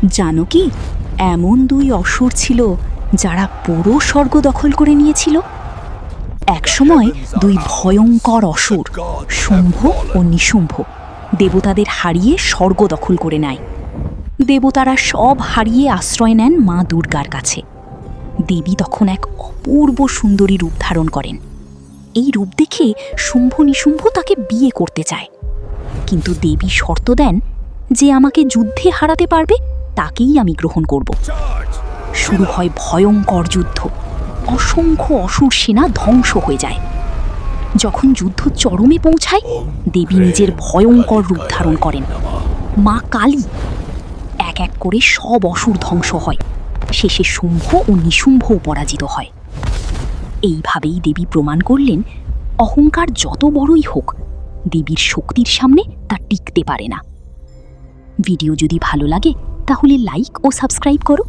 জানো কি, এমন দুই অসুর ছিল যারা পুরো স্বর্গ দখল করে নিয়েছিল। একসময় দুই ভয়ঙ্কর অসুর, শুম্ভ ও নিশুম্ভ, দেবতাদের হারিয়ে স্বর্গ দখল করে নেয়। দেবতারা সব হারিয়ে আশ্রয় নেন মা দুর্গার কাছে। দেবী তখন এক অপূর্ব সুন্দরী রূপ ধারণ করেন। এই রূপ দেখে শুম্ভ নিশুম্ভ তাকে বিয়ে করতে চায়, কিন্তু দেবী শর্ত দেন যে আমাকে যুদ্ধে হারাতে পারবে তাকেই আমি গ্রহণ করব। শুরু হয় ভয়ঙ্কর যুদ্ধ। অসংখ্য অসুর সেনা ধ্বংস হয়ে যায়। যখন যুদ্ধ চরমে পৌঁছায়, দেবী নিজের ভয়ঙ্কর রূপ ধারণ করেন, মা কালী। এক এক করে সব অসুর ধ্বংস হয়। শেষে শুম্ভ ও নিশুম্ভও পরাজিত হয়। এইভাবেই দেবী প্রমাণ করলেন, অহংকার যত বড়ই হোক, দেবীর শক্তির সামনে তা টিকতে পারে না। ভিডিও যদি ভালো লাগে তাহলে লাইক ও সাবস্ক্রাইব করো।